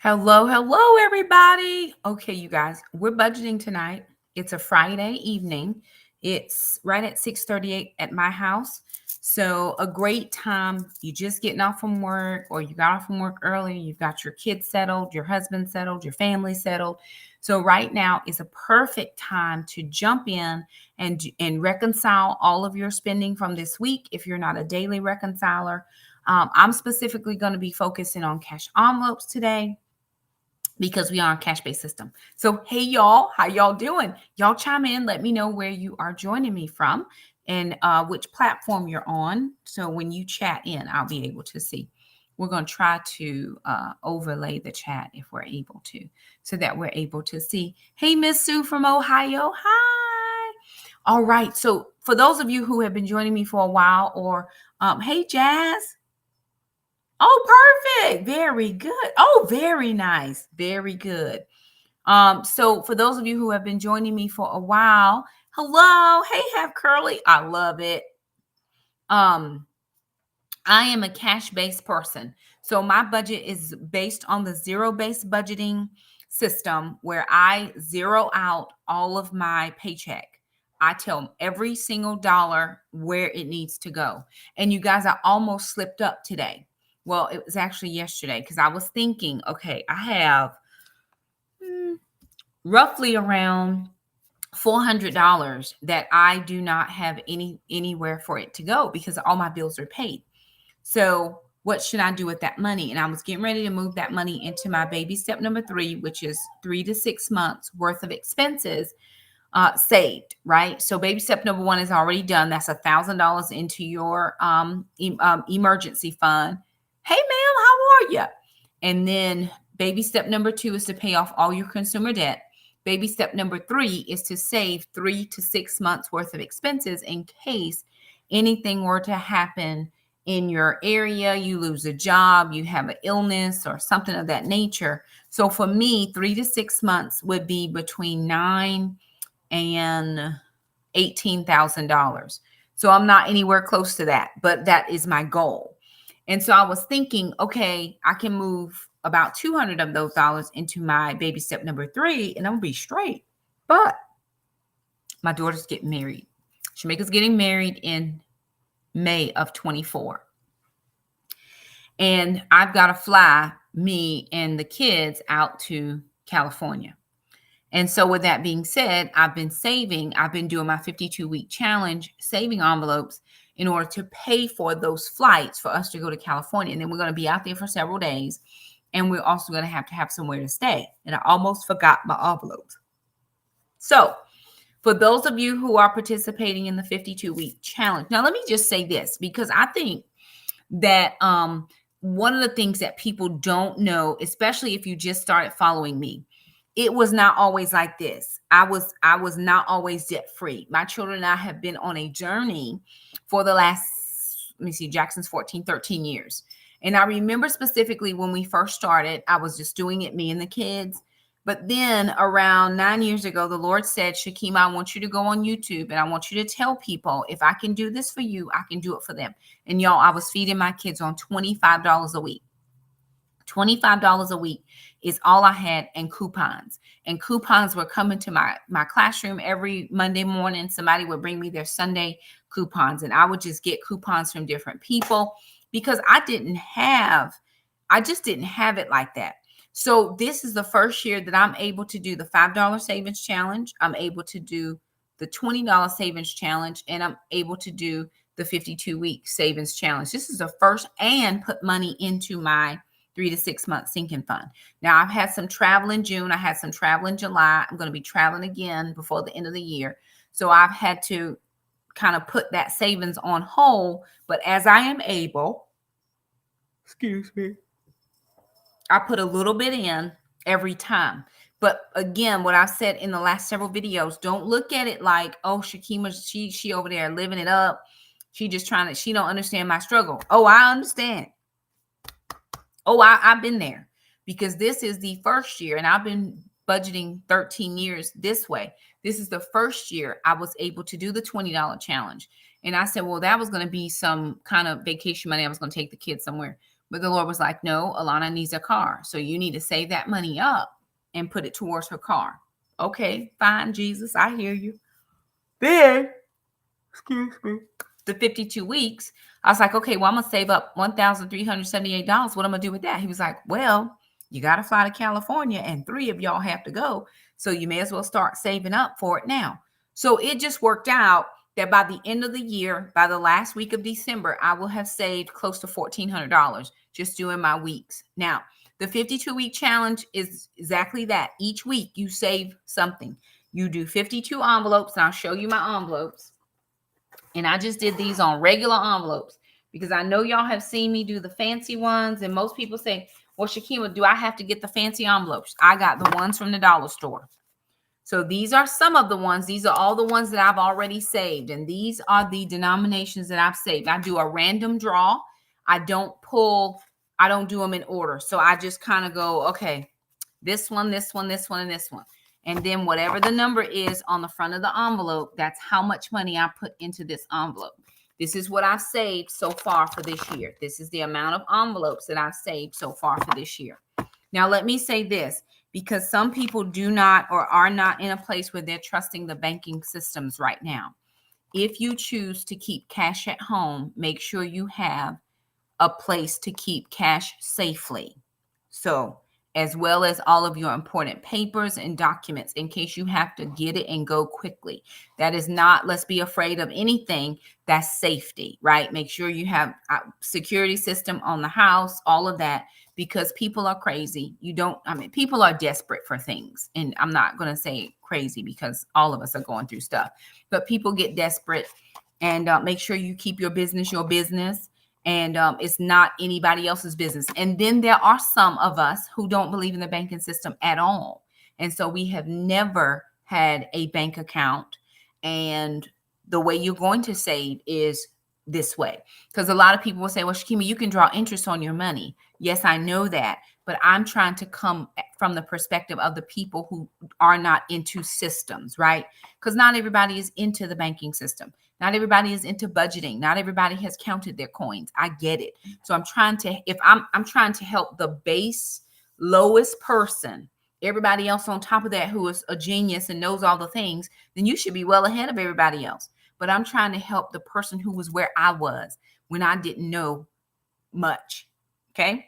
Hello, hello, everybody. Okay, you guys, we're budgeting tonight. It's a Friday evening. It's right at 6:38 at my house. So a great time. You just getting off from work, or you got off from work early. You've got your kids settled, your husband settled, your family settled. So right now is a perfect time to jump in and reconcile all of your spending from this week. If you're not a daily reconciler, I'm specifically going to be focusing on cash envelopes today because we are a cash-based system. So, hey, y'all, how y'all doing? Y'all chime in. Let me know where you are joining me from and which platform you're on. So when you chat in, I'll be able to see. We're going to try to overlay the chat if we're able to, so that we're able to see. Hey, Miss Sue from Ohio. Hi. All right. So for those of you who have been joining me for a while, or hey, Jazz. Oh, perfect. Very good. Oh, very nice. Very good. So for those of you who have been joining me for a while, hello. Hey, have curly. I love it. Um, I am a cash-based person. So my budget is based on the zero-based budgeting system where I zero out all of my paycheck. I tell every single dollar where it needs to go. And you guys, I almost slipped up today. Well, it was actually yesterday because I was thinking, okay, I have roughly around $400 that I do not have anywhere for it to go because all my bills are paid. So what should I do with that money? And I was getting ready to move that money into my baby step number 3, which is 3 to 6 months worth of expenses saved, right? So baby step number 1 is already done. That's $1,000 into your emergency fund. Hey, ma'am, how are you? And then baby step number 2 is to pay off all your consumer debt. Baby step number 3 is to save 3 to 6 months worth of expenses in case anything were to happen in your area, you lose a job, you have an illness or something of that nature. So for me, 3 to 6 months would be between $9,000 and $18,000. So I'm not anywhere close to that, but that is my goal. And so I was thinking, okay, I can move about 200 of those dollars into my baby step number 3 and I'm gonna be straight. But my daughter's getting married. Shamika's getting married in May of 24. And I've got to fly me and the kids out to California. And so with that being said, I've been doing my 52-week challenge, saving envelopes in order to pay for those flights for us to go to California. And then we're going to be out there for several days. And we're also going to have somewhere to stay. And I almost forgot my envelopes. So for those of you who are participating in the 52-week challenge, now let me just say this, because I think that one of the things that people don't know, especially if you just started following me, it was not always like this. I was not always debt free. My children and I have been on a journey for the last, let me see, Jackson's 14, 13 years. And I remember specifically when we first started, I was just doing it, me and the kids. But then around 9 years ago, the Lord said, Shakima, I want you to go on YouTube and I want you to tell people, if I can do this for you, I can do it for them. And y'all, I was feeding my kids on $25 a week. $25 a week is all I had, and coupons. And coupons were coming to my classroom every Monday morning. Somebody would bring me their Sunday coupons, and I would just get coupons from different people because I just didn't have it like that. So this is the first year that I'm able to do the $5 savings challenge. I'm able to do the $20 savings challenge, and I'm able to do the 52-week savings challenge. This is the first, and put money into my 3 to 6 month sinking fund. Now, I've had some travel in June. I had some travel in July. I'm going to be traveling again before the end of the year. So I've had to kind of put that savings on hold. But as I am able, excuse me, I put a little bit in every time. But again, what I've said in the last several videos, don't look at it like, oh, Shakima, she over there living it up. She don't understand my struggle. Oh, I understand. Oh, I've been there, because this is the first year, and I've been budgeting 13 years this way. This is the first year I was able to do the $20 challenge. And I said, well, that was going to be some kind of vacation money. I was going to take the kids somewhere. But the Lord was like, no, Alana needs a car. So you need to save that money up and put it towards her car. Okay, fine, Jesus, I hear you. Then, excuse me, the 52 weeks, I was like, okay, well, I'm going to save up $1,378. What am I going to do with that? He was like, well, you got to fly to California and 3 of y'all have to go. So you may as well start saving up for it now. So it just worked out that by the end of the year, by the last week of December, I will have saved close to $1,400 just doing my weeks. Now, the 52-week challenge is exactly that. Each week you save something. You do 52 envelopes, and I'll show you my envelopes. And I just did these on regular envelopes because I know y'all have seen me do the fancy ones. And most people say, well, Shakima, do I have to get the fancy envelopes? I got the ones from the dollar store. So these are some of the ones. These are all the ones that I've already saved. And these are the denominations that I've saved. I do a random draw. I don't do them in order. So I just kind of go, okay, this one, this one, this one, and this one. And then whatever the number is on the front of the envelope, that's how much money I put into this envelope. This is what I've saved so far for this year. This is the amount of envelopes that I've saved so far for this year. Now, let me say this, because some people do not or are not in a place where they're trusting the banking systems right now. If you choose to keep cash at home, make sure you have a place to keep cash safely. So, as well as all of your important papers and documents in case you have to get it and go quickly. That is not, let's be afraid of anything. That's safety, right? Make sure you have a security system on the house, all of that, because people are crazy. People are desperate for things. And I'm not going to say crazy because all of us are going through stuff, but people get desperate. And make sure you keep your business. And it's not anybody else's business. And then there are some of us who don't believe in the banking system at all. And so we have never had a bank account. And the way you're going to save is this way. Because a lot of people will say, well, Shakima, you can draw interest on your money. Yes, I know that. But I'm trying to come from the perspective of the people who are not into systems, right? Because not everybody is into the banking system. Not everybody is into budgeting. Not everybody has counted their coins. I get it. So I'm trying to help the base lowest person, everybody else on top of that who is a genius and knows all the things, then you should be well ahead of everybody else. But I'm trying to help the person who was where I was when I didn't know much. Okay.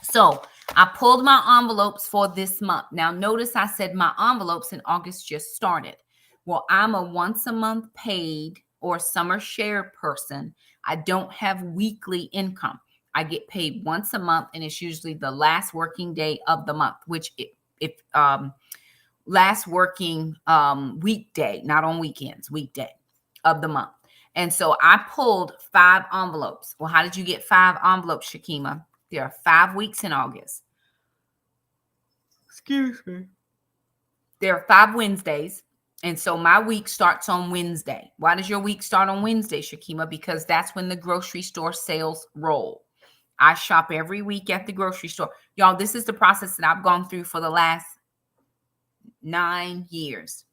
So I pulled my envelopes for this month. Now notice I said my envelopes in August just started. Well, I'm a once a month paid or summer share person. I don't have weekly income. I get paid once a month, and it's usually the last working day of the month, which if last working weekday, not on weekends, weekday of the month. And so I pulled 5 envelopes. Well, how did you get 5 envelopes, Shakima? There are 5 weeks in August. Excuse me. There are 5 Wednesdays. And so my week starts on Wednesday. Why does your week start on Wednesday, Shakima? Because that's when the grocery store sales roll. I shop every week at the grocery store. Y'all, this is the process that I've gone through for the last 9 years.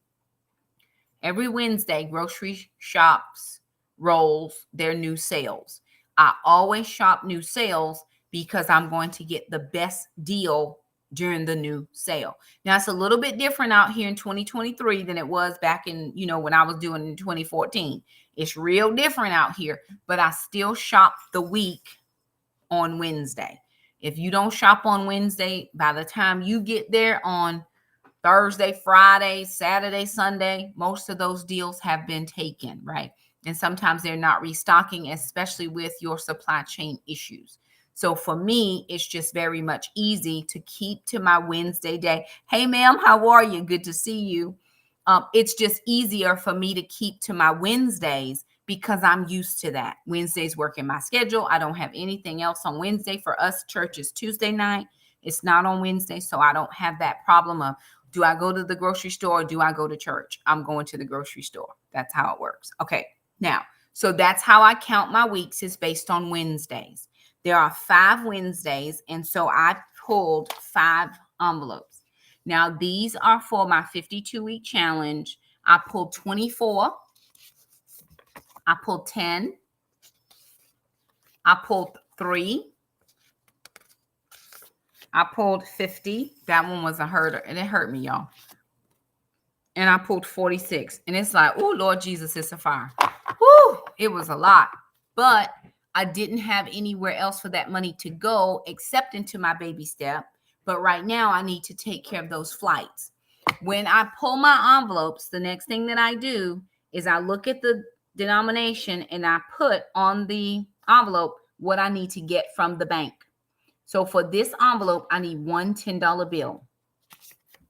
Every Wednesday, grocery shops rolls their new sales. I always shop new sales because I'm going to get the best deal during the new sale. Now, it's a little bit different out here in 2023 than it was back in, when I was doing in 2014. It's real different out here, but I still shop the week on Wednesday. If you don't shop on Wednesday, by the time you get there on Thursday, Friday, Saturday, Sunday, most of those deals have been taken, right? And sometimes they're not restocking, especially with your supply chain issues. So for me, it's just very much easy to keep to my Wednesday day. Hey, ma'am, how are you? Good to see you. It's just easier for me to keep to my Wednesdays because I'm used to that. Wednesdays work in my schedule. I don't have anything else on Wednesday. For us, church is Tuesday night. It's not on Wednesday, so I don't have that problem of, do I go to the grocery store or do I go to church? I'm going to the grocery store. That's how it works. Okay, now, so that's how I count my weeks, is based on Wednesdays. There are 5 Wednesdays, and so I pulled 5 envelopes. Now, these are for my 52-week challenge. I pulled 24. I pulled 10. I pulled 3. I pulled 50. That one was a herder, and it hurt me, y'all. And I pulled 46. And it's like, oh, Lord Jesus, it's a fire. Woo! It was a lot. But I didn't have anywhere else for that money to go except into my baby step. But right now, I need to take care of those flights. When I pull my envelopes, the next thing that I do is I look at the denomination and I put on the envelope what I need to get from the bank. So for this envelope, I need one $10 bill.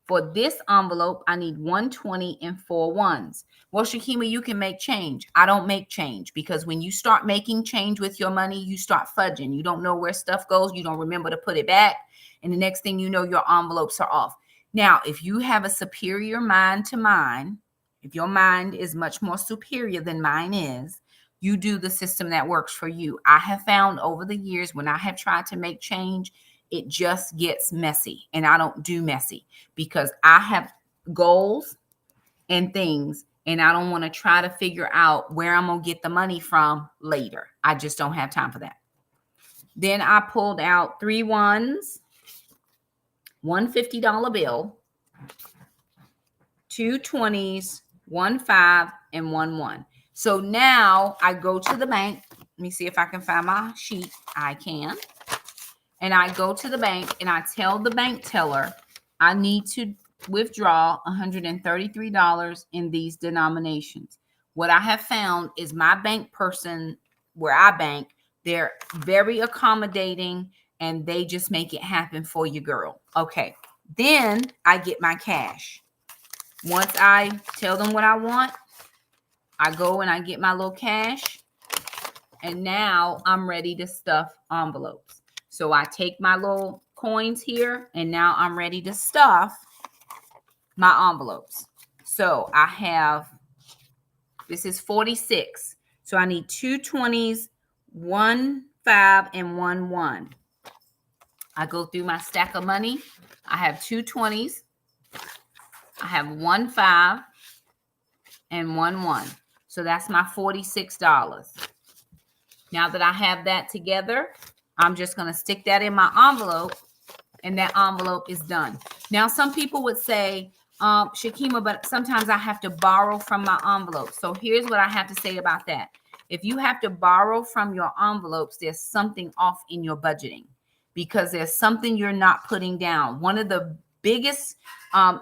For this envelope, I need 120 and 4 ones. Well, Shakima, you can make change. I don't make change because when you start making change with your money, you start fudging. You don't know where stuff goes. You don't remember to put it back. And the next thing you know, your envelopes are off. Now, if you have a superior mind to mine, if your mind is much more superior than mine is, you do the system that works for you. I have found over the years when I have tried to make change, it just gets messy, and I don't do messy because I have goals and things, and I don't want to try to figure out where I'm going to get the money from later. I just don't have time for that. Then I pulled out 3 ones, one $50 bill, 2 20s, 1 5, and 1 1. So now I go to the bank. Let me see if I can find my sheet. I can. And I go to the bank and I tell the bank teller I need to withdraw $133 in these denominations. What I have found is my bank person where I bank, they're very accommodating and they just make it happen for you, girl. Okay. Then I get my cash. Once I tell them what I want, I go and I get my little cash. And now I'm ready to stuff envelopes. So I take my little coins here, and now I'm ready to stuff my envelopes. So I have, this is 46. So I need 2 20s, 1 5, and 1 1. I go through my stack of money. I have 2 20s. I have 1 5 and 1 1. So that's my $46. Now that I have that together, I'm just going to stick that in my envelope, and that envelope is done. Now, some people would say, Shakima, but sometimes I have to borrow from my envelope. So here's what I have to say about that. If you have to borrow from your envelopes, there's something off in your budgeting because there's something you're not putting down. One of the biggest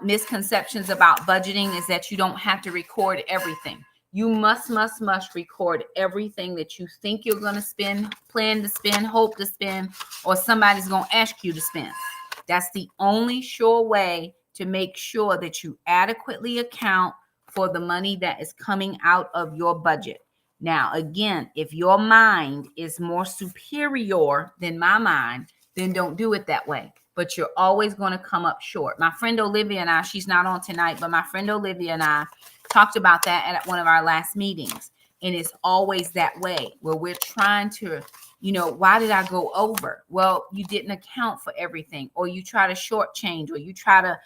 misconceptions about budgeting is that you don't have to record everything. You must record everything that you think you're going to spend, plan to spend, hope to spend, or somebody's going to ask you to spend. That's the only sure way to make sure that you adequately account for the money that is coming out of your budget. Now, again, if your mind is more superior than my mind, then don't do it that way. But you're always going to come up short. My friend Olivia and I, she's not on tonight, but my friend Olivia and I talked about that at one of our last meetings. And it's always that way where we're trying to, why did I go over? Well, you didn't account for everything, or you try to shortchange, or you try to,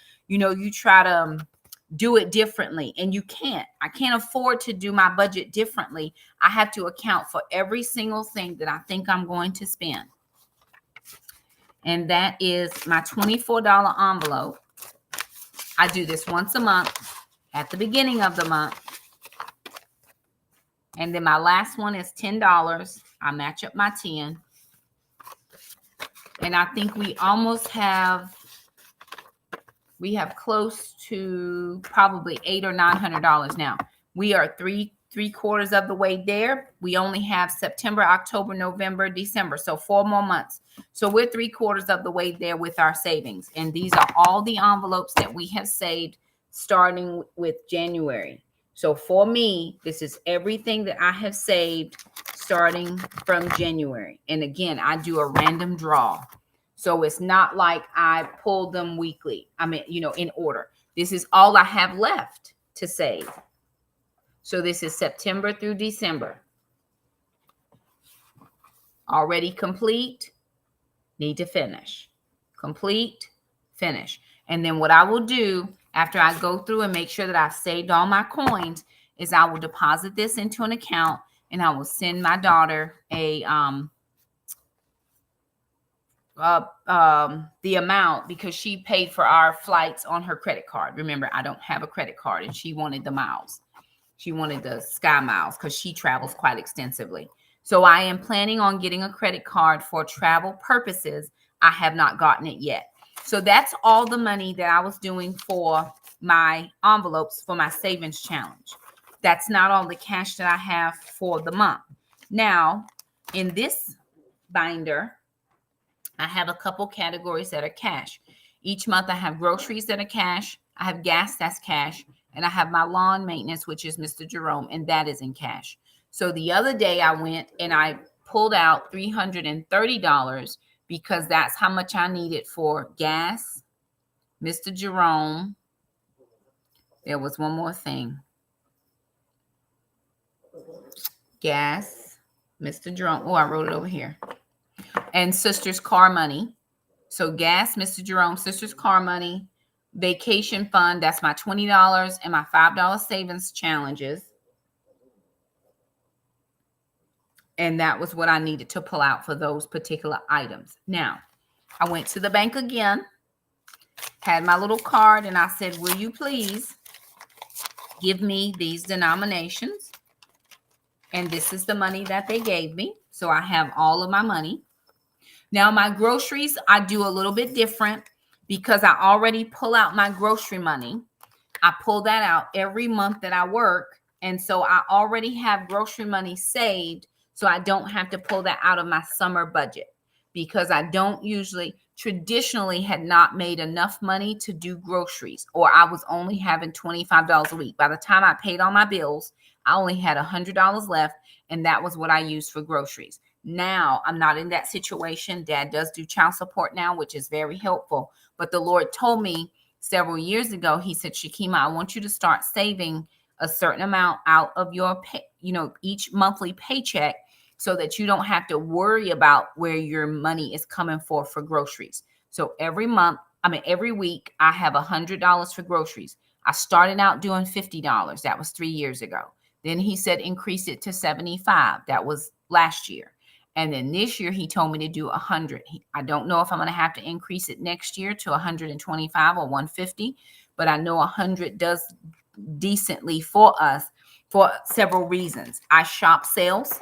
do it differently. And you can't. I can't afford to do my budget differently. I have to account for every single thing that I think I'm going to spend. And that is my $24 envelope. I do this once a month at the beginning of the month. And then my last one is $10. I match up my 10. And I think we almost have close to probably $800 or $900 now. We are three quarters of the way there. We only have September, October, November, December. So 4 more months. So we're 3/4 of the way there with our savings. And these are all the envelopes that we have saved starting with January. So for me, this is everything that I have saved starting from January. And again, I do a random draw. So it's not like I pulled them weekly. I mean, in order. This is all I have left to save. So this is September through December. Already complete, need to finish. Complete, finish. And then what I will do after I go through and make sure that I've saved all my coins is I will deposit this into an account, and I will send my daughter a the amount because she paid for our flights on her credit card. Remember, I don't have a credit card, and she wanted the miles. She wanted the Sky Miles because she travels quite extensively. So I am planning on getting a credit card for travel purposes. I have not gotten it yet. So that's all the money that I was doing for my envelopes for my savings challenge. That's not all the cash that I have for the month. Now, in this binder, I have a couple categories that are cash. Each month I have groceries that are cash. I have gas, that's cash. And I have my lawn maintenance, which is Mr. Jerome, and that is in cash. So the other day I went and I pulled out $330 because that's how much I needed for gas, Mr. Jerome. There was one more thing. Gas, Mr. Jerome. Oh, I wrote it over here. And sister's car money. So gas, Mr. Jerome, sister's car money, vacation fund, that's my $20 and my $5 savings challenges. And that was what I needed to pull out for those particular items. Now, I went to the bank again, had my little card, and I said, will you please give me these denominations? And this is the money that they gave me. So I have all of my money. Now, my groceries, I do a little bit different because I already pull out my grocery money. I pull that out every month that I work. And so I already have grocery money saved. So I don't have to pull that out of my summer budget because I don't usually traditionally had not made enough money to do groceries, or I was only having $25 a week. By the time I paid all my bills, I only had $100 left. And that was what I used for groceries. Now I'm not in that situation. Dad does do child support now, which is very helpful. But the Lord told me several years ago, he said, Shakima, I want you to start saving a certain amount out of your pay, each monthly paycheck so that you don't have to worry about where your money is coming for groceries. So every week I have $100 for groceries. I started out doing $50. That was 3 years ago. Then he said, increase it to $75. That was last year. And then this year, he told me to do 100. I don't know if I'm going to have to increase it next year to 125 or 150, but I know 100 does decently for us for several reasons. I shop sales.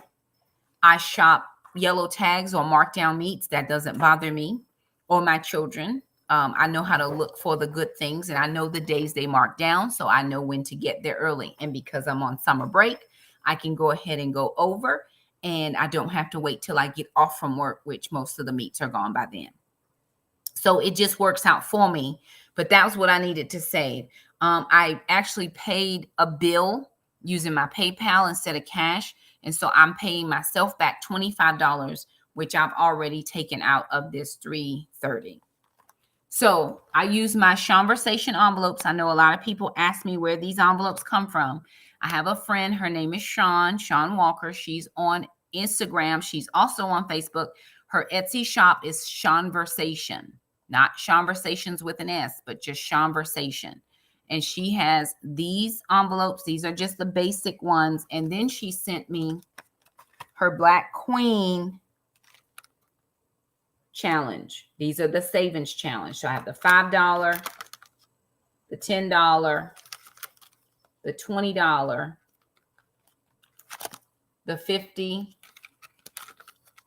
I shop yellow tags or markdown meats. That doesn't bother me or my children. I know how to look for the good things, and I know the days they mark down, so I know when to get there early. And because I'm on summer break, I can go ahead and go over, and I don't have to wait till I get off from work, which most of the meats are gone by then. So it just works out for me. But that was what I needed to save. I actually paid a bill using my PayPal instead of cash. And so I'm paying myself back $25, which I've already taken out of this $330. So I use my Conversation envelopes. I know a lot of people ask me where these envelopes come from. I have a friend. Her name is Sean Walker. She's on Instagram. She's also on Facebook. Her Etsy shop is Conversation, not Conversations with an S, but just Conversation. And she has these envelopes. These are just the basic ones. And then she sent me her Black Queen challenge. These are the savings challenge. So I have the $5, the $10, the $20, the $50,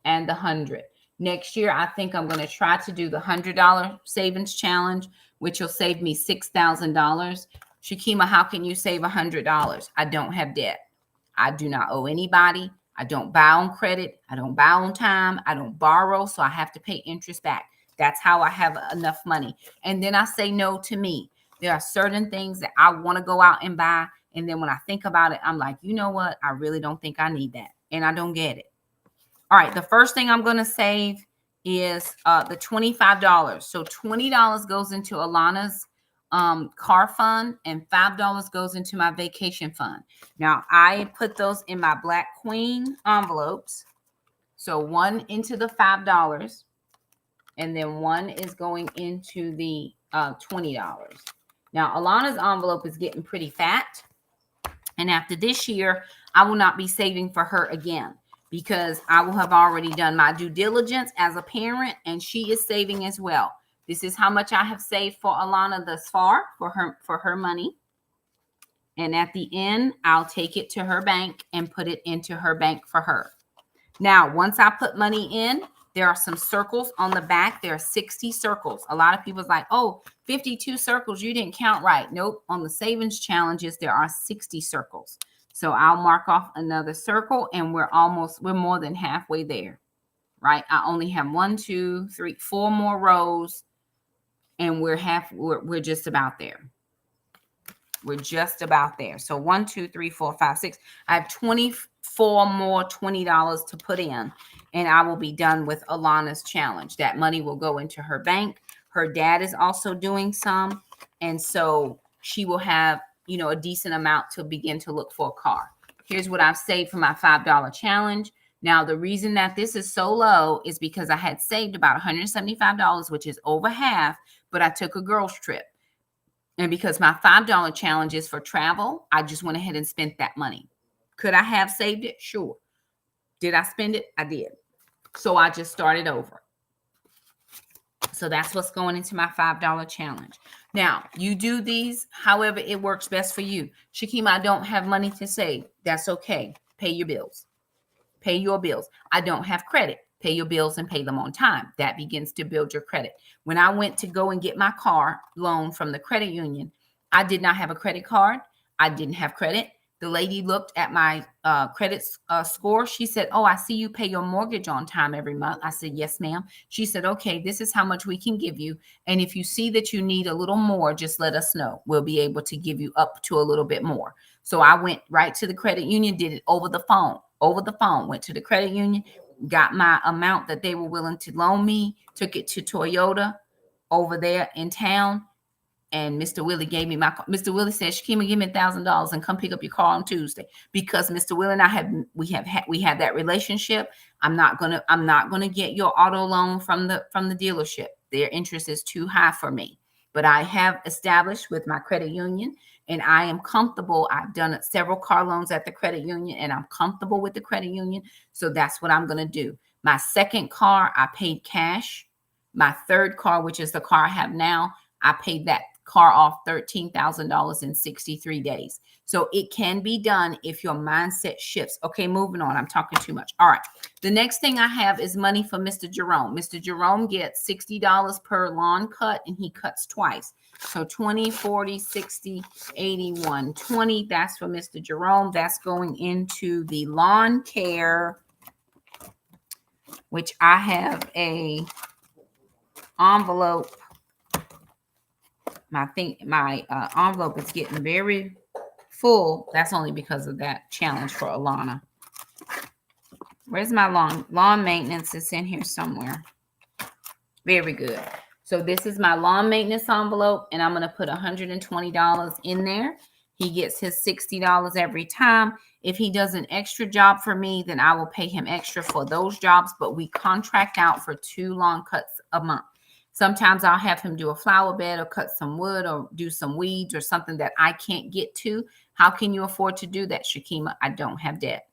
and the $100. Next year, I think I'm going to try to do the $100 savings challenge, which will save me $6,000. Shakima, how can you save $100? I don't have debt. I do not owe anybody. I don't buy on credit. I don't buy on time. I don't borrow, so I have to pay interest back. That's how I have enough money. And then I say no to me. There are certain things that I want to go out and buy. And then when I think about it, I'm like, you know what? I really don't think I need that. And I don't get it. All right. The first thing I'm going to save is the $25. So $20 goes into Alana's car fund, and $5 goes into my vacation fund. Now I put those in my Black Queen envelopes. So one into the $5, and then one is going into the $20. Now Alana's envelope is getting pretty fat, and after this year, I will not be saving for her again. because I will have already done my due diligence as a parent, and she is saving as well. This is how much I have saved for Alana thus far for her money. And at the end, I'll take it to her bank and put it into her bank for her. Now, once I put money in, there are some circles on the back. There are 60 circles. A lot of people's like, oh, 52 circles, you didn't count right. Nope. On the savings challenges, there are 60 circles. So I'll mark off another circle, and we're more than halfway there, right? I only have 1, 2, 3, 4 more rows, and we're just about there. We're just about there. So 1, 2, 3, 4, 5, 6. I have 24 more $20 to put in, and I will be done with Alana's challenge. That money will go into her bank. Her dad is also doing some, and so she will have, a decent amount to begin to look for a car. Here's what I've saved for my $5 challenge. Now, the reason that this is so low is because I had saved about $175, which is over half, but I took a girls trip. And because my $5 challenge is for travel, I just went ahead and spent that money. Could I have saved it? Sure. Did I spend it? I did. So I just started over. So that's what's going into my $5 challenge. Now, you do these however it works best for you. Shakima, I don't have money to save. That's okay. Pay your bills. Pay your bills. I don't have credit. Pay your bills and pay them on time. That begins to build your credit. When I went to go and get my car loan from the credit union, I did not have a credit card. I didn't have credit. The lady looked at my credit score. She said, oh, I see you pay your mortgage on time every month. I said, yes, ma'am. She said, okay, this is how much we can give you. And if you see that you need a little more, just let us know. We'll be able to give you up to a little bit more. So I went right to the credit union, did it over the phone, went to the credit union, got my amount that they were willing to loan me, took it to Toyota over there in town. And Mr. Willie gave me my car. Mr. Willie said, Shakima, give me $1,000 and come pick up your car on Tuesday. Because Mr. Willie and I have that relationship. I'm not gonna get your auto loan from the dealership. Their interest is too high for me. But I have established with my credit union, and I am comfortable. I've done several car loans at the credit union, and I'm comfortable with the credit union. So that's what I'm gonna do. My second car, I paid cash. My third car, which is the car I have now, I paid that car off $13,000 in 63 days. So it can be done if your mindset shifts. Okay, moving on. I'm talking too much. All right. The next thing I have is money for Mr. Jerome. Mr. Jerome gets $60 per lawn cut, and he cuts twice. So 20, 40, 60, 80, 120. That's for Mr. Jerome. That's going into the lawn care, which I have a envelope. My envelope is getting very full. That's only because of that challenge for Alana. Where's my lawn maintenance? It's in here somewhere. Very good. So this is my lawn maintenance envelope, and I'm going to put $120 in there. He gets his $60 every time. If he does an extra job for me, then I will pay him extra for those jobs, but we contract out for 2 lawn cuts a month. Sometimes I'll have him do a flower bed or cut some wood or do some weeds or something that I can't get to. How can you afford to do that, Shakima? I don't have debt.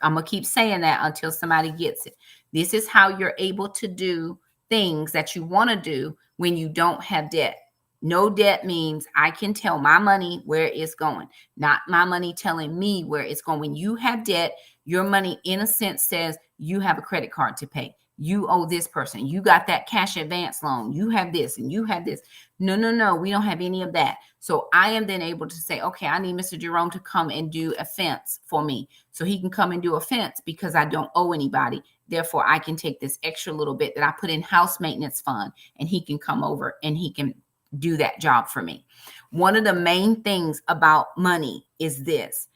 I'm going to keep saying that until somebody gets it. This is how you're able to do things that you want to do when you don't have debt. No debt means I can tell my money where it's going, not my money telling me where it's going. When you have debt, your money, in a sense, says you have a credit card to pay. You owe this person. You got that cash advance loan. You have this and you have this. No. We don't have any of that. So I am then able to say, okay, I need Mr. Jerome to come and do a fence for me. So he can come and do a fence because I don't owe anybody. Therefore, I can take this extra little bit that I put in house maintenance fund, and he can come over and he can do that job for me. One of the main things about money is this.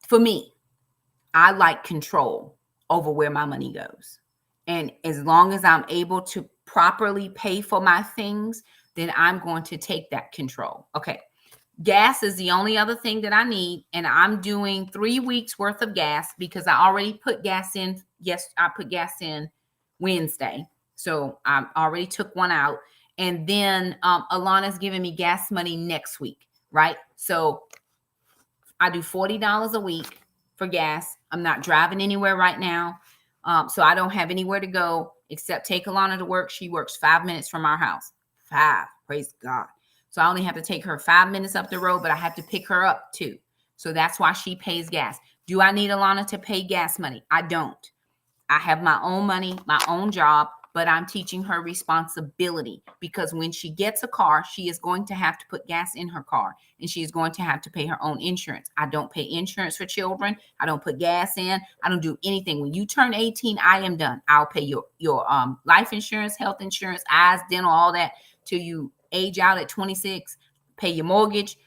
For me, I like control over where my money goes. And as long as I'm able to properly pay for my things, then I'm going to take that control. Okay. Gas is the only other thing that I need. And I'm doing 3 weeks worth of gas because I already put gas in. Yes, I put gas in Wednesday. So I already took one out. And then Alana's giving me gas money next week, right? So I do $40 a week for gas. I'm not driving anywhere right now. So I don't have anywhere to go except take Alana to work. She works 5 minutes from our house. 5, praise God. So I only have to take her 5 minutes up the road, but I have to pick her up too. So that's why she pays gas. Do I need Alana to pay gas money? I don't. I have my own money, my own job, but I'm teaching her responsibility, because when she gets a car, she is going to have to put gas in her car, and she is going to have to pay her own insurance. I don't pay insurance for children. I don't put gas in. I don't do anything. When you turn 18, I am done. I'll pay your life insurance, health insurance, eyes, dental, all that till you age out at 26, pay your mortgage.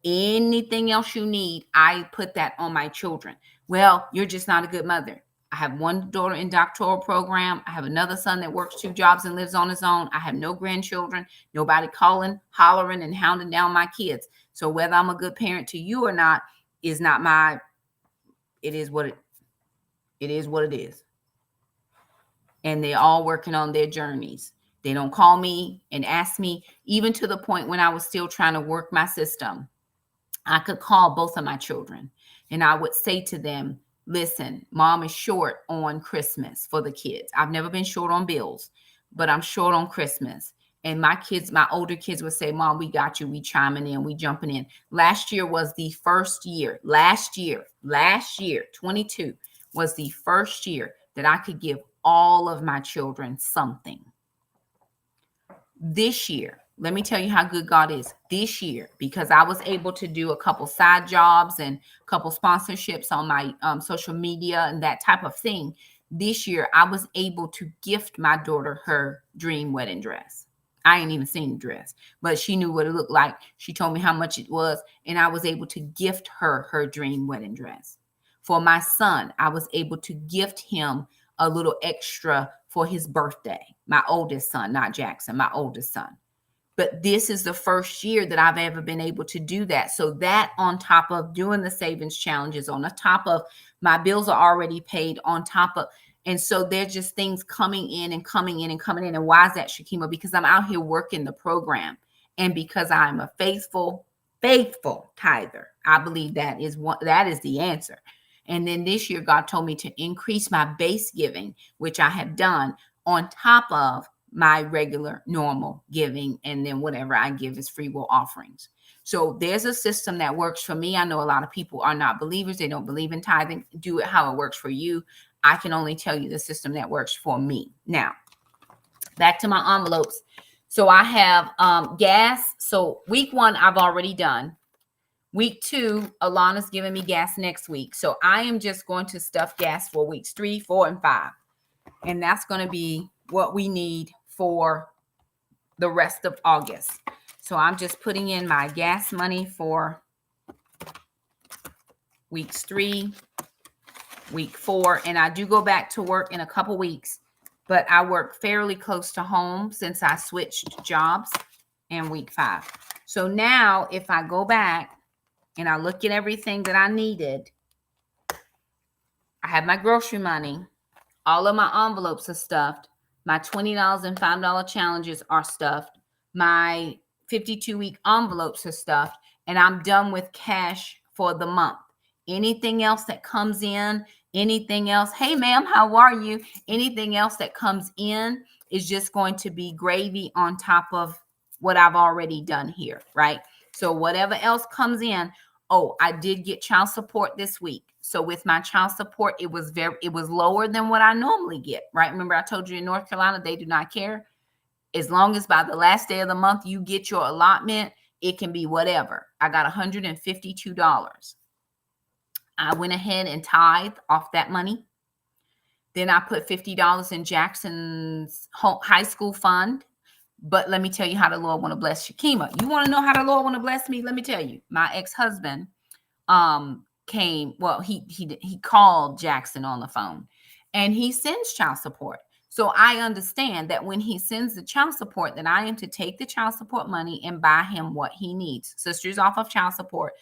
Anything else you need, I put that on my children. Well, you're just not a good mother. I have one daughter in doctoral program. I have another son that works 2 jobs and lives on his own. I have no grandchildren, nobody calling, hollering, and hounding down my kids. So whether I'm a good parent to you or not is not my, it is what it is what it is. And they're all working on their journeys. They don't call me and ask me, even to the point when I was still trying to work my system. I could call both of my children and I would say to them, listen, mom is short on Christmas for the kids. I've never been short on bills, but I'm short on Christmas. And my kids, my older kids would say, Mom, we got you. We chiming in, we jumping in. Last year was the first year, last year, 22 was the first year that I could give all of my children something. This year, let me tell you how good God is this year, because I was able to do a couple side jobs and a couple sponsorships on my social media and that type of thing. This year, I was able to gift my daughter her dream wedding dress. I ain't even seen the dress, but she knew what it looked like. She told me how much it was, and I was able to gift her her dream wedding dress. For my son, I was able to gift him a little extra for his birthday. My oldest son, not Jackson, my oldest son. But this is the first year that I've ever been able to do that. So that, on top of doing the savings challenges, on the top of my bills are already paid, on top of, and so there's just things coming in and coming in and coming in. And why is that, Shakima? Because I'm out here working the program, and because I'm a faithful tither. I believe that is the answer. And then this year, God told me to increase my base giving, which I have done, on top of my regular normal giving, and then whatever I give is free will offerings. So there's a system that works for me. I know a lot of people are not believers. They don't believe in tithing. Do it how it works for you. I can only tell you the system that works for me. Now, back to my envelopes. So I have gas. So week 1, I've already done. Week 2, Alana's giving me gas next week. So I am just going to stuff gas for weeks 3, 4, and 5. And that's going to be what we need for the rest of August. So I'm just putting in my gas money for weeks 3, week 4. And I do go back to work in a couple weeks, but I work fairly close to home since I switched jobs, in week 5. So now if I go back and I look at everything that I needed, I have my grocery money. All of my envelopes are stuffed. My $20 and $5 challenges are stuffed. My 52-week envelopes are stuffed. And I'm done with cash for the month. Anything else that comes in, anything else, hey, ma'am, how are you? Anything else that comes in is just going to be gravy on top of what I've already done here, right? So whatever else comes in. Oh, I did get child support this week. So with my child support, it was lower than what I normally get, right? Remember I told you in North Carolina, they do not care. As long as by the last day of the month, you get your allotment, it can be whatever. I got $152. I went ahead and tithed off that money. Then I put $50 in Jackson's high school fund. But let me tell you how the Lord want to bless Shakima. You want to know how the Lord want to bless me? Let me tell you. My ex-husband came. Well, he called Jackson on the phone, and he sends child support. So I understand that when he sends the child support, that I am to take the child support money and buy him what he needs. Sister's off of child support.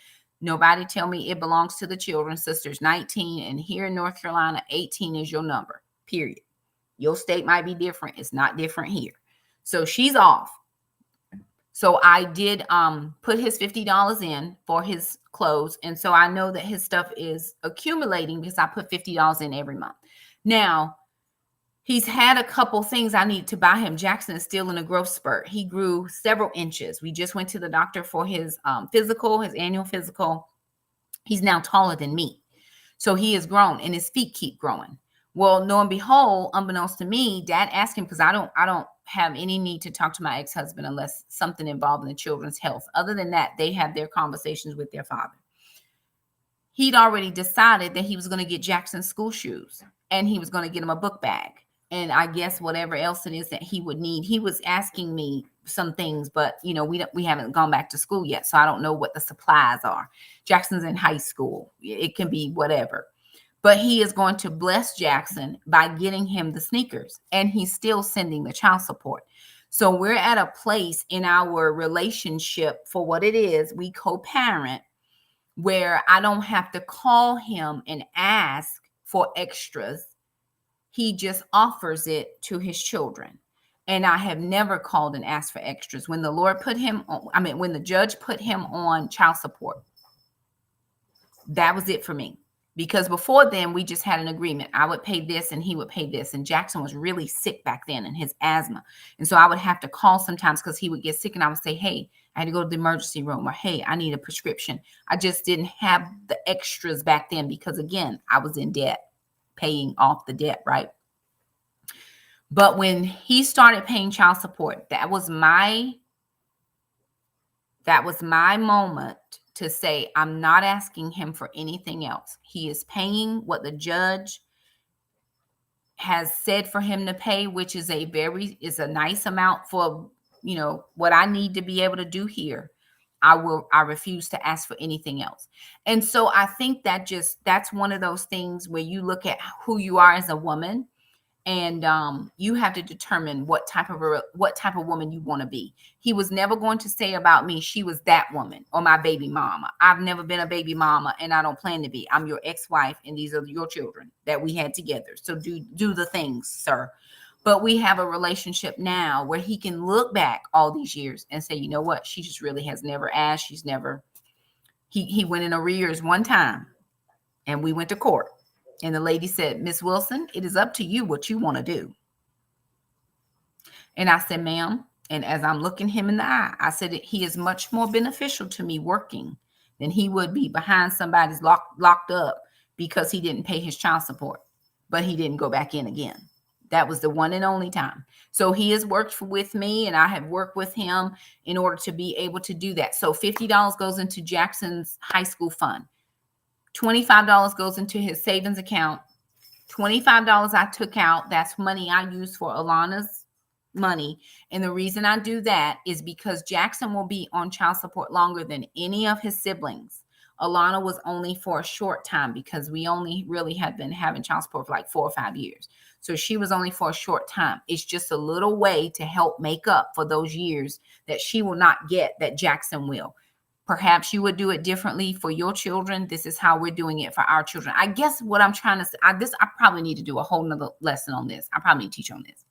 Nobody tell me it belongs to the children. Sister's 19, and here in North Carolina, 18 is your number, period. Your state might be different. It's not different here. So she's off. So I did put his $50 in for his clothes. And so I know that his stuff is accumulating because I put $50 in every month. Now, he's had a couple things I need to buy him. Jackson is still in a growth spurt. He grew several inches. We just went to the doctor for his physical, his annual physical. He's now taller than me. So he has grown and his feet keep growing. Well, lo and behold, unbeknownst to me, Dad asked him, because I don't have any need to talk to my ex-husband unless something involved in the children's health. Other than that, they have their conversations with their father. He'd already decided that he was going to get Jackson school shoes and he was going to get him a book bag. And I guess whatever else it is that he would need. He was asking me some things, but we haven't gone back to school yet. So I don't know what the supplies are. Jackson's in high school. It can be whatever. But he is going to bless Jackson by getting him the sneakers, and he's still sending the child support. So we're at a place in our relationship, for what it is, we co-parent, where I don't have to call him and ask for extras. He just offers it to his children. And I have never called and asked for extras. When the Lord put him on, when the judge put him on child support, that was it for me. Because before then, we just had an agreement. I would pay this and he would pay this. And Jackson was really sick back then in his asthma. And so I would have to call sometimes because he would get sick. And I would say, hey, I had to go to the emergency room, or hey, I need a prescription. I just didn't have the extras back then because, again, I was in debt, paying off the debt, right? But when he started paying child support, that was my moment to say, I'm not asking him for anything else. He is paying what the judge has said for him to pay, which is a nice amount for, what I need to be able to do here. I refuse to ask for anything else. And so I think that's one of those things where you look at who you are as a woman, and you have to determine what type of woman you want to be. He was never going to say about me, she was that woman or my baby mama. I've never been a baby mama, and I don't plan to be. I'm your ex-wife, and these are your children that we had together. So do the things, sir. But we have a relationship now where he can look back all these years and say, you know what? She just really has never asked. She's never. He went in arrears one time, and we went to court. And the lady said, Miss Wilson, it is up to you what you want to do. And I said, ma'am, and as I'm looking him in the eye, I said, he is much more beneficial to me working than he would be behind somebody's locked up because he didn't pay his child support, but he didn't go back in again. That was the one and only time. So he has worked with me, and I have worked with him in order to be able to do that. So $50 goes into Jackson's high school fund. $25 goes into his savings account. $25 I took out, that's money I use for Alana's money. And the reason I do that is because Jackson will be on child support longer than any of his siblings. Alana was only for a short time because we only really had been having child support for like 4 or 5 years. So she was only for a short time. It's just a little way to help make up for those years that she will not get that Jackson will. Perhaps you would do it differently for your children. This is how we're doing it for our children. I guess what I'm trying to say, I probably need to do a whole nother lesson on this. I probably need to teach on this.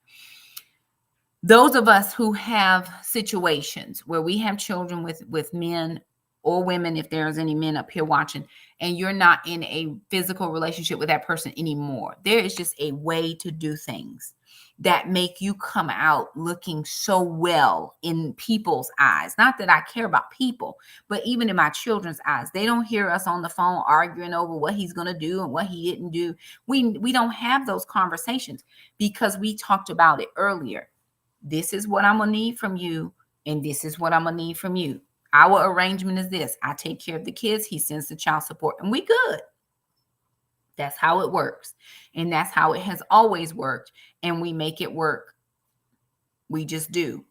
Those of us who have situations where we have children with men or women, if there's any men up here watching, and you're not in a physical relationship with that person anymore, there is just a way to do things that make you come out looking so well in people's eyes. Not that I care about people, but even in my children's eyes. They don't hear us on the phone arguing over what he's going to do and what he didn't do. We don't have those conversations because we talked about it earlier. This is what I'm going to need from you, and this is what I'm going to need from you. Our arrangement is this. I take care of the kids. He sends the child support, and we good. That's how it works. And that's how it has always worked. And we make it work. We just do.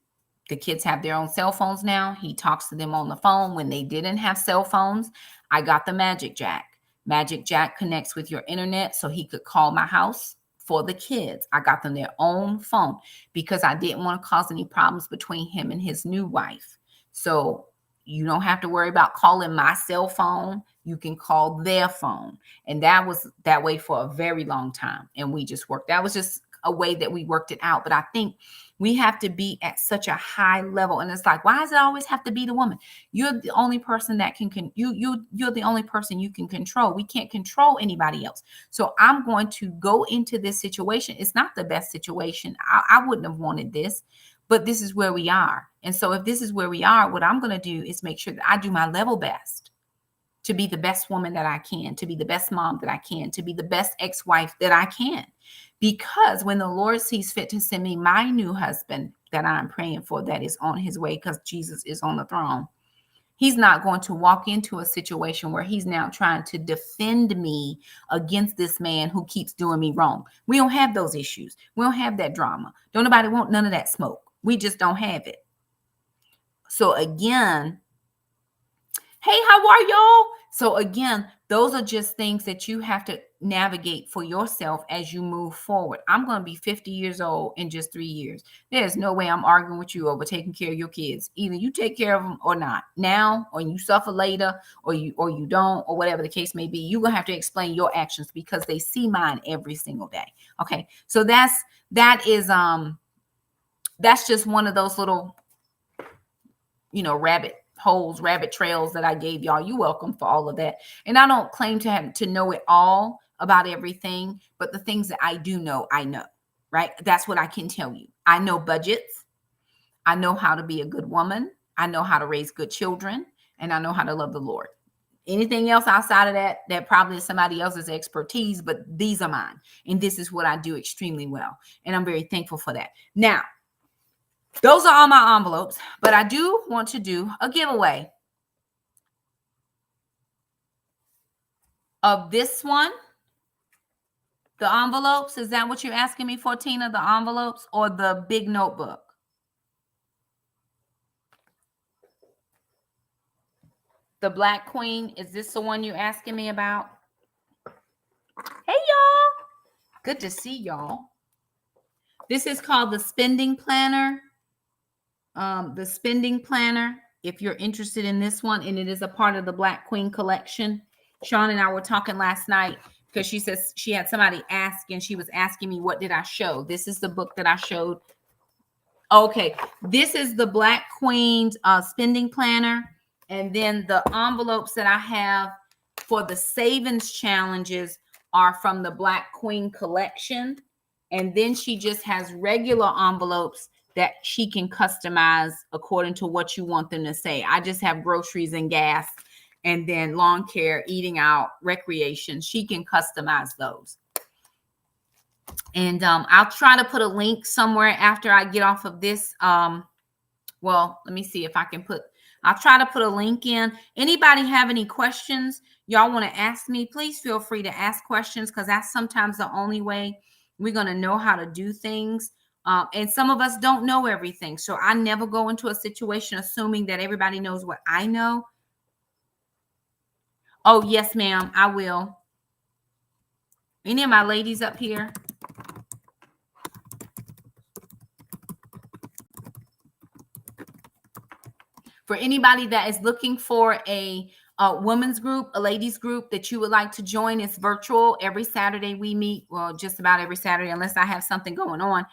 The kids have their own cell phones now. He talks to them on the phone. When they didn't have cell phones, I got the Magic Jack. Magic Jack connects with your internet so he could call my house for the kids. I got them their own phone because I didn't want to cause any problems between him and his new wife. So you don't have to worry about calling my cell phone. You can call their phone. And that was that way for a very long time. And we just worked. That was just a way that we worked it out. But I think we have to be at such a high level. And it's like, why does it always have to be the woman? You're the only person that you're the only person you can control. We can't control anybody else. So I'm going to go into this situation. It's not the best situation. I wouldn't have wanted this, but this is where we are. And so if this is where we are, what I'm going to do is make sure that I do my level best to be the best woman that I can, to be the best mom that I can, to be the best ex-wife that I can. Because when the Lord sees fit to send me my new husband that I'm praying for, that is on his way because Jesus is on the throne, he's not going to walk into a situation where he's now trying to defend me against this man who keeps doing me wrong. We don't have those issues. We don't have that drama. Don't nobody want none of that smoke. We just don't have it. So again, hey, how are y'all? So again, those are just things that you have to navigate for yourself as you move forward. I'm going to be 50 years old in just 3 years. There's no way I'm arguing with you over taking care of your kids. Either you take care of them or not now, or you suffer later, or you don't, or whatever the case may be. You're going to have to explain your actions because they see mine every single day. Okay. So that's just one of those little, rabbit holes, rabbit trails that I gave y'all. You're welcome for all of that. And I don't claim to know it all about everything, but the things that I do know, I know, right? That's what I can tell you. I know budgets. I know how to be a good woman. I know how to raise good children, and I know how to love the Lord. Anything else outside of that probably is somebody else's expertise, but these are mine. And this is what I do extremely well. And I'm very thankful for that. Now, those are all my envelopes, but I do want to do a giveaway of this one. The envelopes, is that what you're asking me for, Tina? The envelopes or the big notebook? The Black Queen, is this the one you're asking me about? Hey, y'all. Good to see y'all. This is called the Spending Planner. The Spending Planner, if you're interested in this one, and it is a part of the Black Queen collection. Sean and I were talking last night because she says she had somebody ask, and she was asking me, what did I show? This is the book that I showed. Okay, this is the Black Queen's Spending Planner. And then the envelopes that I have for the savings challenges are from the Black Queen collection. And then she just has regular envelopes that she can customize according to what you want them to say. I just have groceries and gas, and then lawn care, eating out, recreation. She can customize those. And I'll try to put a link somewhere after I get off of this. Well, let me see if I can I'll try to put a link in. Anybody have any questions y'all want to ask me? Please feel free to ask questions, because that's sometimes the only way we're going to know how to do things. And some of us don't know everything. So I never go into a situation assuming that everybody knows what I know. Oh, yes, ma'am, I will. Any of my ladies up here? For anybody that is looking for a women's group, a ladies group that you would like to join, it's virtual. Every Saturday we meet. Well, just about every Saturday, unless I have something going on.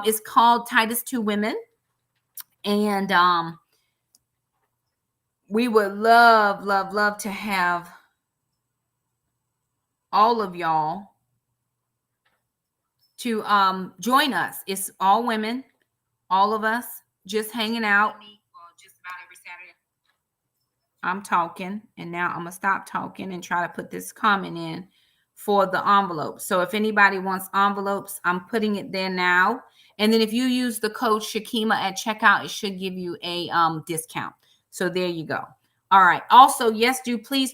It's called Titus 2 Women. And we would love, love, love to have all of y'all to join us. It's all women, all of us just hanging out. Just about every Saturday. I'm talking, and now I'm going to stop talking and try to put this comment in for the envelope. So if anybody wants envelopes, I'm putting it there now. And then if you use the code Shakima at checkout, it should give you a discount. So there you go. All right. Also, yes, please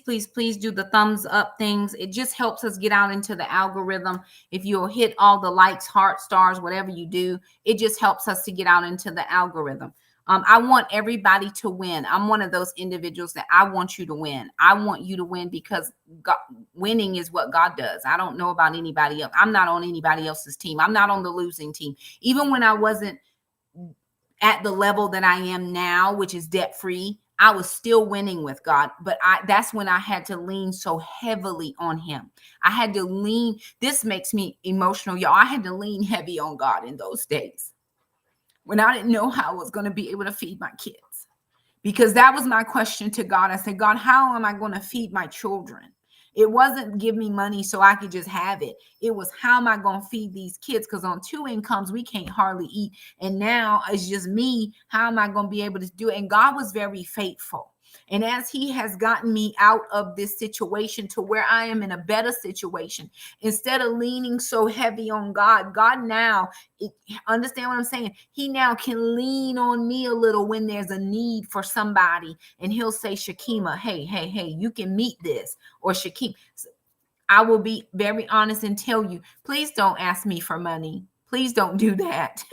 do the thumbs up things. It just helps us get out into the algorithm. If you'll hit all the likes, heart, stars, whatever you do, it just helps us to get out into the algorithm. I want everybody to win. I'm one of those individuals that I want you to win. I want you to win because winning is what God does. I don't know about anybody else. I'm not on anybody else's team. I'm not on the losing team. Even when I wasn't at the level that I am now, which is debt-free, I was still winning with God, but that's when I had to lean so heavily on him. I had to lean. This makes me emotional, y'all. I had to lean heavy on God in those days when I didn't know how I was going to be able to feed my kids. Because that was my question to God. I said, God, how am I going to feed my children? It wasn't give me money so I could just have it. It was, how am I going to feed these kids? Because on 2 incomes, we can't hardly eat. And now it's just me. How am I going to be able to do it? And God was very faithful. And as he has gotten me out of this situation to where I am in a better situation, instead of leaning so heavy on God, God now, understand what I'm saying? He now can lean on me a little when there's a need for somebody. And he'll say, Shakima, hey, you can meet this. Or Shakim, I will be very honest and tell you, please don't ask me for money. Please don't do that.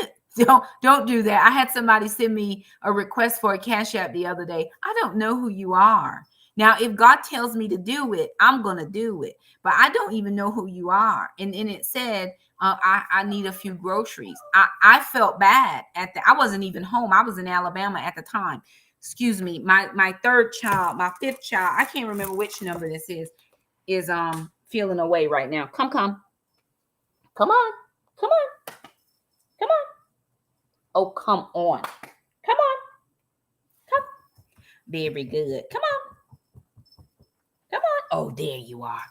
Don't do that. I had somebody send me a request for a Cash App the other day. I don't know who you are. Now, if God tells me to do it, I'm going to do it. But I don't even know who you are. And it said, I need a few groceries. I felt bad at that. I wasn't even home. I was in Alabama at the time. Excuse me. My third child, my fifth child, I can't remember which number this is feeling away right now. Come on. Come on. Oh, come on. Come on. Come. Very good. Come on. Oh, there you are.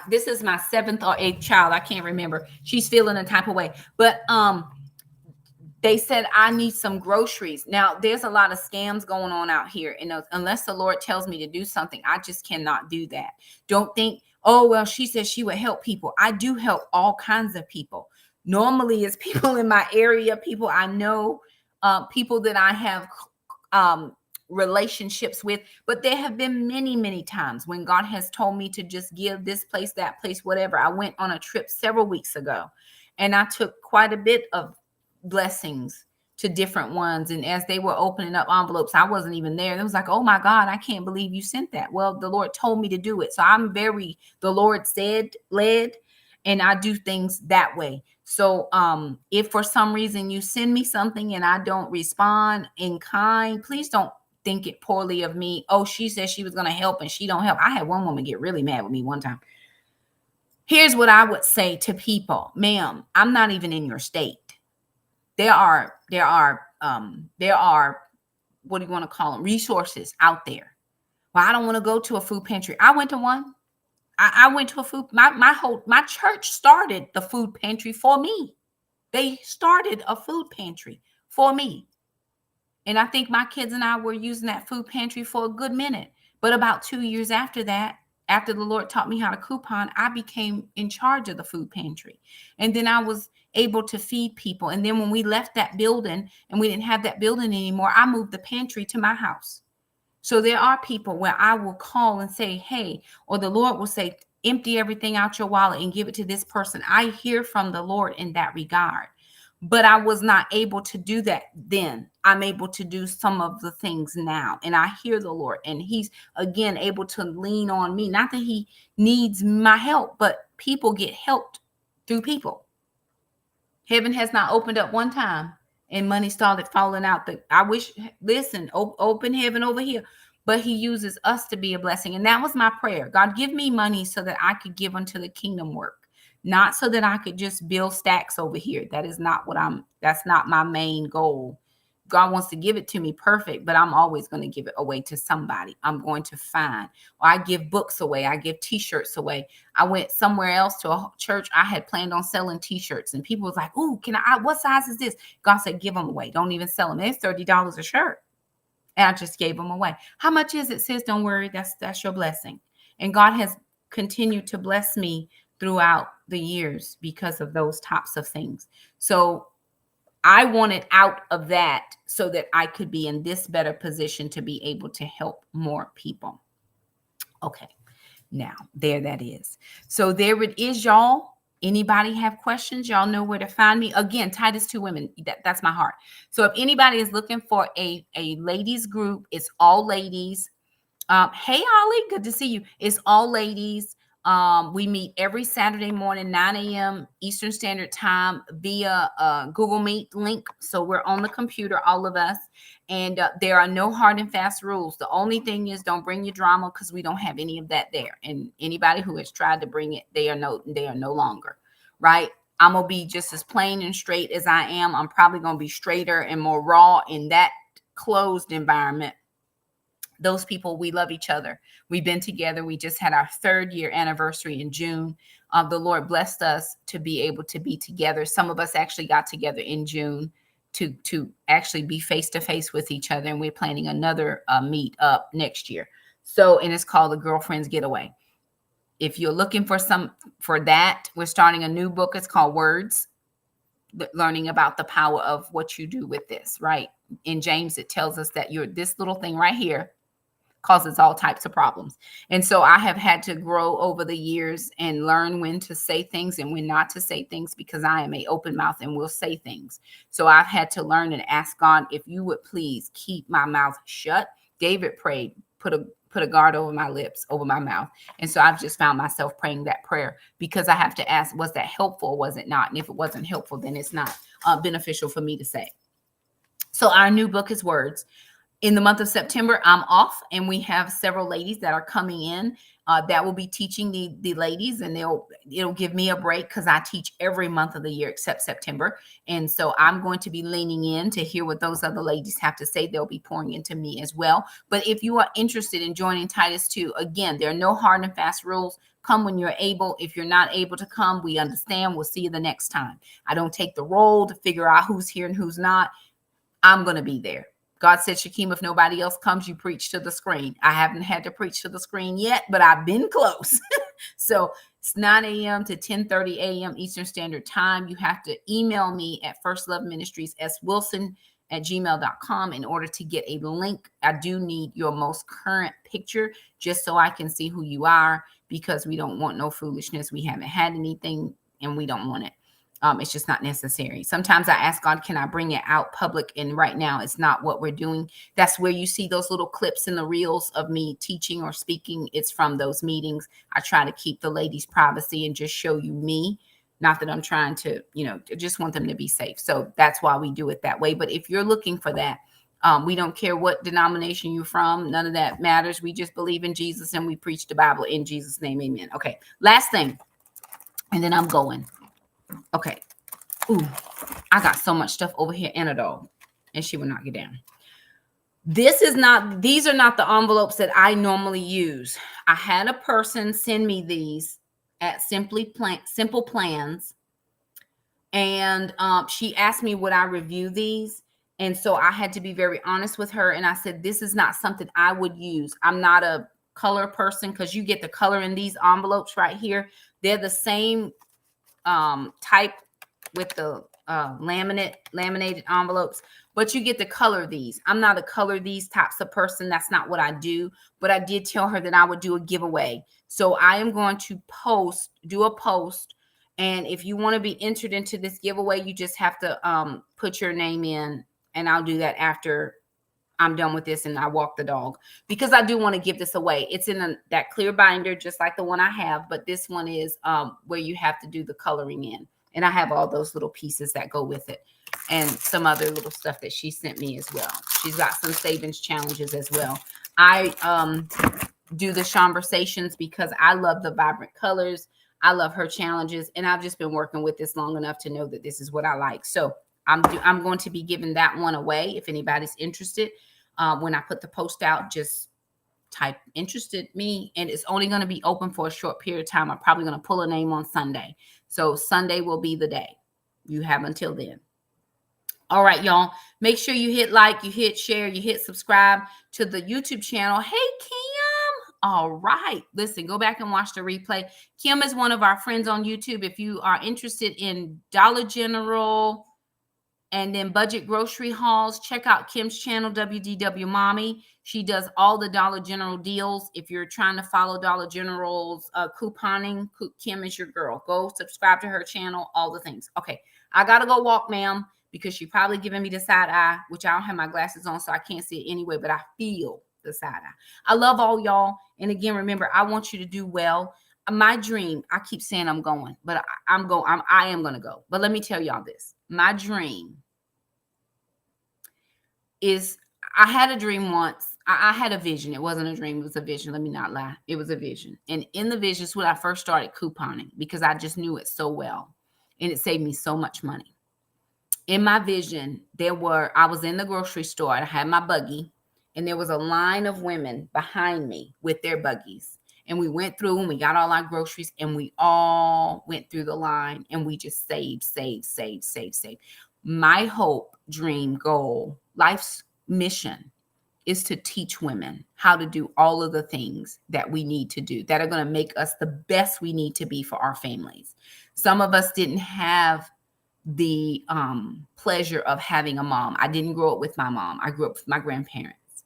This is my 7th or 8th child. I can't remember. She's feeling a type of way. But they said, I need some groceries. Now, there's a lot of scams going on out here. And unless the Lord tells me to do something, I just cannot do that. Don't think, oh, well, she said she would help people. I do help all kinds of people. Normally, it's people in my area, people I know, people that I have relationships with. But there have been many, many times when God has told me to just give this place, that place, whatever. I went on a trip several weeks ago, and I took quite a bit of blessings to different ones. And as they were opening up envelopes, I wasn't even there. It was like, oh my God, I can't believe you sent that. Well, the Lord told me to do it. So I'm very, the Lord said, led, and I do things that way. So if for some reason you send me something and I don't respond in kind, please don't think it poorly of me. Oh, she said she was going to help and she don't help. I had one woman get really mad with me one time. Here's what I would say to people. Ma'am, I'm not even in your state. There are what do you want to call them? Resources out there. Well, I don't want to go to a food pantry. I went to one. I went to a food. My church started the food pantry for me. They started a food pantry for me. And I think my kids and I were using that food pantry for a good minute. But about 2 years after that, after the Lord taught me how to coupon, I became in charge of the food pantry. And then I was able to feed people. And then when we left that building and we didn't have that building anymore, I moved the pantry to my house. So there are people where I will call and say, hey, or the Lord will say, empty everything out your wallet and give it to this person. I hear from the Lord in that regard. But I was not able to do that then. I'm able to do some of the things now. And I hear the Lord. And he's, again, able to lean on me. Not that he needs my help, but people get helped through people. Heaven has not opened up one time and money started falling out. I wish, listen, open heaven over here. But he uses us to be a blessing. And that was my prayer. God, give me money so that I could give unto the kingdom work. Not so that I could just build stacks over here. That is not that's not my main goal. God wants to give it to me perfect, but I'm always going to give it away to somebody. I'm going to find, or I give books away. I give t-shirts away. I went somewhere else to a church. I had planned on selling t-shirts and people was like, "Ooh, what size is this?" God said, give them away. Don't even sell them. It's $30 a shirt. And I just gave them away. How much is it, sis? Don't worry. That's your blessing. And God has continued to bless me throughout the years because of those types of things. So I wanted out of that so that I could be in this better position to be able to help more people. Okay, now there that is. So there it is, y'all. Anybody have questions? Y'all know where to find me. Again, Titus 2 Women, that's my heart. So if anybody is looking for a ladies group, it's all ladies. Hey, Holly, good to see you. It's all ladies. We meet every Saturday morning, 9 a.m. Eastern Standard Time via Google Meet link. So we're on the computer, all of us. And there are no hard and fast rules. The only thing is, don't bring your drama, because we don't have any of that there. And anybody who has tried to bring it, they are no longer, right? I'm gonna be just as plain and straight as I am. I'm probably gonna be straighter and more raw in that closed environment. Those people, we love each other. We've been together. We just had our 3rd year anniversary in June. The Lord blessed us to be able to be together. Some of us actually got together in June to actually be face to face with each other, and we're planning another meet up next year. So, and it's called the Girlfriends Getaway. If you're looking for that, we're starting a new book. It's called Words, learning about the power of what you do with this, right? In James, it tells us that this little thing right here causes all types of problems. And so I have had to grow over the years and learn when to say things and when not to say things, because I am an open mouth and will say things. So I've had to learn and ask God, if you would please keep my mouth shut. David prayed, put a guard over my lips, over my mouth. And so I've just found myself praying that prayer, because I have to ask, was that helpful or was it not? And if it wasn't helpful, then it's not beneficial for me to say. So our new book is Words. In the month of September, I'm off, and we have several ladies that are coming in that will be teaching the ladies, and it'll give me a break, because I teach every month of the year except September. And so I'm going to be leaning in to hear what those other ladies have to say. They'll be pouring into me as well. But if you are interested in joining Titus 2, again, there are no hard and fast rules. Come when you're able. If you're not able to come, we understand. We'll see you the next time. I don't take the role to figure out who's here and who's not. I'm going to be there. God said, Shakim, if nobody else comes, you preach to the screen. I haven't had to preach to the screen yet, but I've been close. So it's 9 a.m. to 10:30 a.m. Eastern Standard Time. You have to email me at firstloveministries@wilson@gmail.com in order to get a link. I do need your most current picture, just so I can see who you are, because we don't want no foolishness. We haven't had anything, and we don't want it. It's just not necessary. Sometimes I ask God, can I bring it out public? And right now it's not what we're doing. That's where you see those little clips in the reels of me teaching or speaking. It's from those meetings. I try to keep the ladies' privacy and just show you me. Not that I'm trying to, just want them to be safe. So that's why we do it that way. But if you're looking for that, we don't care what denomination you're from. None of that matters. We just believe in Jesus, and we preach the Bible in Jesus' name. Amen. Okay. Last thing. And then I'm going. Okay. Ooh, I got so much stuff over here, Anadol, and she will not get down. These are not the envelopes that I normally use. I had a person send me these at Simple Plans, and she asked me would I review these, and so I had to be very honest with her, and I said this is not something I would use. I'm not a color person, because you get the color in these envelopes right here. They're the same type with the laminated envelopes, but you get the color these. I'm not a color these types of person. That's not what I do. But I did tell her that I would do a giveaway. So I am going to do a post. And if you want to be entered into this giveaway, you just have to put your name in, and I'll do that after I'm done with this and I walk the dog, because I do want to give this away. It's in that clear binder, just like the one I have, but this one is where you have to do the coloring in. And I have all those little pieces that go with it, and some other little stuff that she sent me as well. She's got some savings challenges as well. I do the conversations because I love the vibrant colors. I love her challenges, and I've just been working with this long enough to know that this is what I like. So I'm going to be giving that one away if anybody's interested. When I put the post out, just type interested me, and it's only going to be open for a short period of time. I'm probably going to pull a name on Sunday. So Sunday will be the day. You have until then. All right, y'all. Make sure you hit like, you hit share, you hit subscribe to the YouTube channel. Hey, Kim. All right. Listen, go back and watch the replay. Kim is one of our friends on YouTube. If you are interested in Dollar General and then budget grocery hauls, check out Kim's channel, WDW Mommy. She does all the Dollar General deals. If you're trying to follow Dollar General's couponing, Kim is your girl. Go subscribe to her channel, all the things. Okay, I got to go walk, ma'am, because she's probably giving me the side eye, which I don't have my glasses on, so I can't see it anyway, but I feel the side eye. I love all y'all. And again, remember, I want you to do well. My dream, I keep saying I'm going, but I am going to go. But let me tell y'all this. My dream is I had a dream once. I had a vision. It wasn't a dream. It was a vision. Let me not lie. It was a vision. And in the vision is when I first started couponing because I just knew it so well. And it saved me so much money. In my vision, I was in the grocery store. I had my buggy. And there was a line of women behind me with their buggies. And we went through and we got all our groceries. And we all went through the line. And we just saved. My hope, dream, goal, life's mission is to teach women how to do all of the things that we need to do that are going to make us the best we need to be for our families. Some of us didn't have the pleasure of having a mom. I didn't grow up with my mom. I grew up with my grandparents.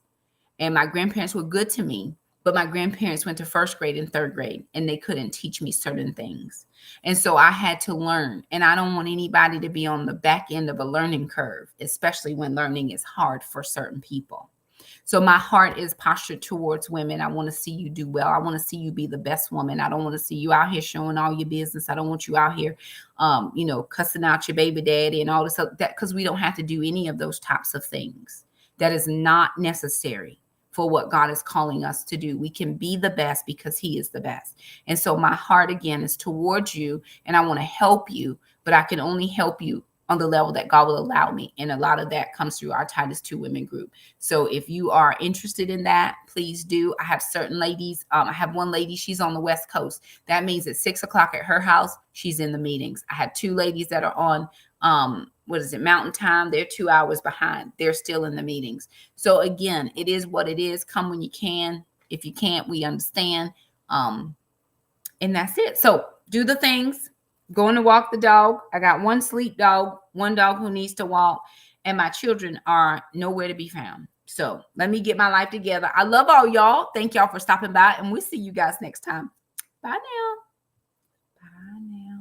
And my grandparents were good to me, but my grandparents went to first grade and third grade, and they couldn't teach me certain things. And so I had to learn. And I don't want anybody to be on the back end of a learning curve, especially when learning is hard for certain people. So my heart is postured towards women. I want to see you do well. I want to see you be the best woman. I don't want to see you out here showing all your business. I don't want you out here, cussing out your baby daddy and all this stuff, because we don't have to do any of those types of things. That is not necessary for what God is calling us to do. We can be the best because he is the best. And so my heart, again, is towards you, and I want to help you, but I can only help you on the level that God will allow me. And a lot of that comes through our Titus 2 Women group. So if you are interested in that, please do. I have certain ladies. I have one lady, she's on the West Coast. That means at 6:00 at her house, she's in the meetings. I have two ladies that are on, Mountain Time. They're 2 hours behind. They're still in the meetings. So again, it is what it is. Come when you can. If you can't, we understand. And that's it. So do the things. Going to walk the dog. I got one sleep dog, one dog who needs to walk, and my children are nowhere to be found. So let me get my life together. I love all y'all. Thank y'all for stopping by, and we'll see you guys next time. Bye now. Bye now.